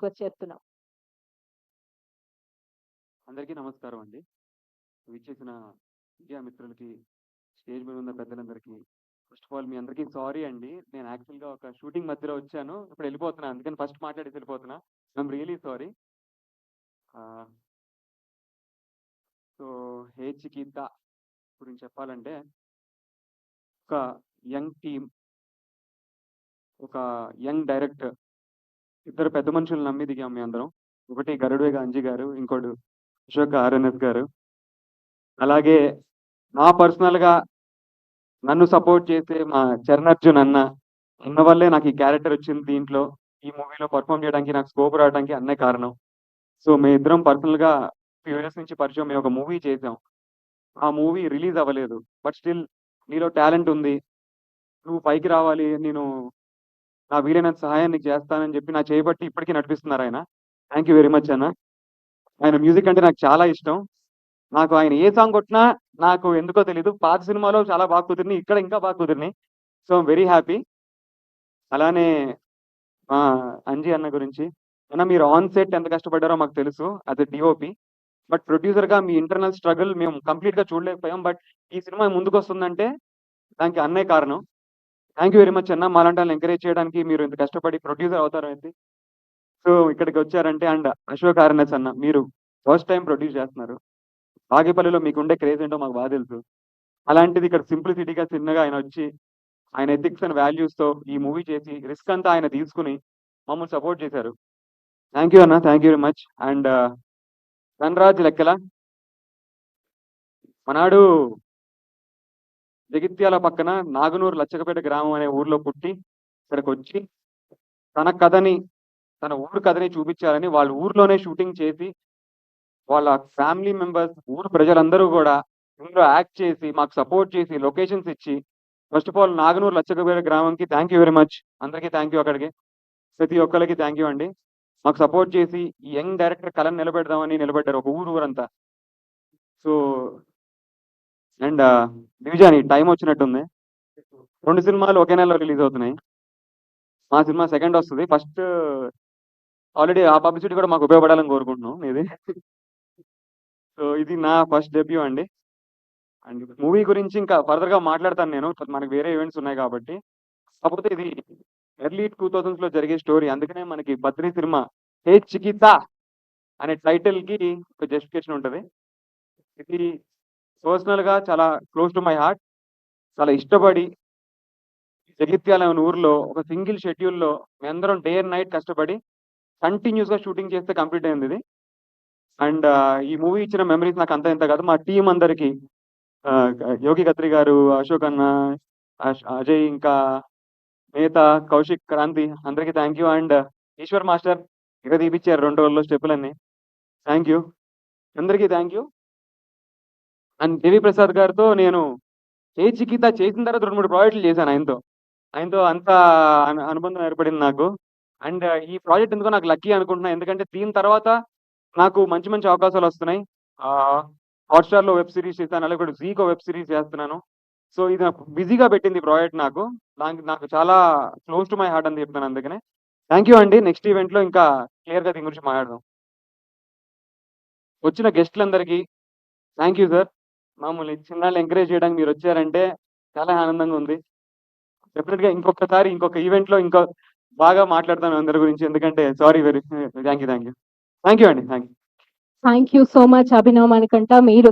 Request చేస్తున్నాం. అందరికీ నమస్కారం అండి. విచ్చేసిన మీడియా మిత్రులకి, స్టేజ్ మీద ఉన్న పెద్దలందరికీ ఫస్ట్ ఆఫ్ ఆల్ మీ అందరికీ సారీ అండి. నేను యాక్చువల్‌గా ఒక షూటింగ్ మధ్యలో వచ్చాను. ఇప్పుడు వెళ్ళిపోతున్నా. అందుకని ఫస్ట్ మాట్లాడేసి వెళ్ళిపోతున్నా. I'm really sorry. ఆహ్, సో 'హే చికితా' గురించి చెప్పాలంటే ఒక యంగ్ టీమ్, ఒక యంగ్ డైరెక్టర్, ఇద్దరు పెద్ద మనుషుల్ని నమ్మి దిగాం మేమందరం. ఒకటి గరుడవేగ అంజి గారు, ఇంకోడు అశోక్ ఆర్ఎన్ఎస్ గారు. అలాగే నా పర్సనల్‌గా నన్ను సపోర్ట్ చేసే మా చరణ్ అర్జున్ అన్న వల్లే నాకు ఈ క్యారెక్టర్ వచ్చింది దీంట్లో. ఈ మూవీలో పెర్ఫార్మ్ చేయడానికి నాకు స్కోప్ రావడానికి అన్నే కారణం. సో మేమిద్దరం పర్సనల్‌గా ఫ్యూ ఇయర్స్ నుంచి పరిచయం. మేము ఒక మూవీ చేసాం. ఆ మూవీ రిలీజ్ అవ్వలేదు. బట్ స్టిల్ నీలో టాలెంట్ ఉంది. నువ్వు పైకి రావాలి. నేను నా వీలైనంత సహాయం నీకు చేస్తానని చెప్పి నా చేయబట్టి ఇప్పటికి నడిపిస్తున్నారాయన. థాంక్ యూ వెరీ మచ్ అన్న. ఆయన మ్యూజిక్ అంటే నాకు చాలా ఇష్టం. నాకు ఆయన ఏ సాంగ్ కొట్టినా నాకు ఎందుకో తెలీదు. పాత సినిమాలో చాలా బాగా కుదిరినియి. ఇక్కడ ఇంకా బాగా కుదిరినియి. So I'm very happy. అలానే ఆ! అంజి అన్న గురించి. అన్న మీరు ఆన్ సెట్ ఎంత కష్టపడ్డారో మాకు తెలుసు యాస్ ఎ డీఓపీ. బట్ ప్రొడ్యూసర్‌గా మీ ఇంటర్నల్ స్ట్రగుల్ మేము కంప్లీట్‌గా చూడలేకపోయాం. బట్ ఈ సినిమా ముందుకొస్తుందంటే దానికి అన్నే కారణం. థాంక్ యూ వెరీ మచ్ అన్న. మాలాంటోళ్ళని ఎంకరేజ్ చేయడానికి మీరు ఇంత కష్టపడి ప్రొడ్యూసర్ అవుతారైతే. సో ఇక్కడికొచ్చారంటే అండ్ అశోక్ ఆర్ఎన్ఎస్ అన్న మీరు ఫస్ట్ టైమ్ ప్రొడ్యూస్ చేస్తున్నారు. బాగేపల్లిలో మీకుండే క్రేజ్ ఏంటో మాకు బాగా తెలుసు. అలాంటిది ఇక్కడ సింప్లిసిటీగా చిన్నగా ఆయనొచ్చి ఆయన ఎథిక్స్ అండ్ వాల్యూస్‌తో ఈ మూవీ చేసి రిస్క్ అంతా ఆయన తీసుకొని మమ్మల్ని సపోర్ట్ చేశారు. థాంక్ యూ అన్న. Thank you very much. And Dhanraj లెక్కల మనాడు జగిత్యాల పక్కన నాగనూరు లచ్చకపేట గ్రామం అనే ఊర్లో పుట్టి ఇక్కడికొచ్చి తన కథని, తన ఊరు కథని చూపించాలని వాళ్ళ ఊర్లోనే షూటింగ్ చేసి వాళ్ళ ఫ్యామిలీ మెంబర్స్, ఊరు ప్రజలందరూ గూడా ఇందులో యాక్ట్ చేసి మాకు సపోర్ట్ చేసి లొకేషన్స్ ఇచ్చి first of all Naganuru Lachchakapeta గ్రామంకి థాంక్ యూ వెరీ మచ్. అందరికీ థాంక్ యూ అక్కడికి. ప్రతి ఒక్కళ్ళకి థాంక్ యూ అండి. మాకు సపోర్ట్ చేసి ఈ యంగ్ డైరెక్టర్ కళను నిలబెడదామని నిలబడ్డారు ఒక ఊరంతా. సో అండ్ దివిజాని టైం వచ్చినట్టుంది. 2 సినిమాలు ఒకే నెలలో రిలీజ్ అవుతున్నాయి. మా సినిమా సెకండ్ వస్తది. ఫస్ట్ ఆల్రెడీ ఆ పబ్లిసిటీ కూడా మాకు ఉపయోగపడాలని కోరుకుంటున్నాం మీది. సో ఇది నా ఫస్ట్ డెబ్యూ అండి. అండ్ మూవీ గురించి ఇంకా ఫర్దర్‌గా మాట్లాడతాను నేను. మనకి వేరే ఈవెంట్స్ ఉన్నాయి కాబట్టి. కాకపోతే ఇది ఎర్లీ 2000స్‌లో జరిగే స్టోరీ. అందుకనే మనకి 'బద్రీ' సినిమా 'హే చికితా' అనే టైటిల్‌కి ఒక జస్టిఫికేషన్ ఉంటది. ఇది పర్సనల్‌గా చాలా క్లోజ్ టు మై హార్ట్. చాలా ఇష్టపడి జగిత్యాల అనే ఊర్లో ఒక సింగిల్ షెడ్యూల్‌లో మేమందరం డే అండ్ నైట్ కష్టపడి కంటిన్యూస్‌గా షూటింగ్ చేస్తే కంప్లీట్ అయింది ఇది. అండ్ ఈ మూవీ ఇచ్చిన మెమరీస్ నాకు అంతా ఇంత కాదు. మా టీమ్ అందరికి యోగి కత్రి గారు, అశోక్ అన్న, అజయ్ ఇంకా మిగతా కౌశిక్, క్రాంతి అందరికి thank you. And Eshwar master ఇక తీపిచ్చారు 2 రోజుల్లో స్టెప్పులన్నీ. Thank you. అందరికీ thank you. And Devi Prasad గారితో నేను 'హే చికితా' చేసిన తర్వాత 2, 3 ప్రాజెక్టులు చేశాను ఆయనతో. ఆయనతో అంత అనుబంధం ఏర్పడింది నాకు. అండ్ ఈ ప్రాజెక్ట్ ఎందుకో నాకు లక్కీ అనుకుంటున్నా. ఎందుకంటే దీని తర్వాత నాకు మంచి మంచి అవకాశాలొస్తున్నాయి. హాట్‌స్టార్‌లో వెబ్ సీరీస్ చేశాను. అలాగే ఇప్పుడు జీకో వెబ్ సీరీస్ చేస్తున్నాను. సో ఇది నాకు బిజీగా పెట్టింది ఈ ప్రాజెక్ట్ నాకు. దానికి నాకు చాలా క్లోజ్ టు మై హార్ట్ అని చెప్తాను అందుకనే. థాంక్ యూ అండి. నెక్స్ట్ ఈవెంట్‌లో ఇంకా క్లియర్‌గా దీని గురించి మాట్లాడదాం. వచ్చిన గెస్ట్‌లందరికీ థాంక్ యూ సార్. మమ్మల్ని చిన్నాళ్ళు ఎంకరేజ్ చేయడానికి మీరొచ్చారంటే చాలా ఆనందంగా ఉంది. డెఫినిట్‌గా ఇంకొకసారి ఇంకొక ఈవెంట్‌లో ఇంకా బాగా మాట్లాడతాను అందరి గురించి. ఎందుకంటే sorry very thank you. Thank you. Thank you అండి. Thank you. Thank you so much Abhinav Manikanta. మీరు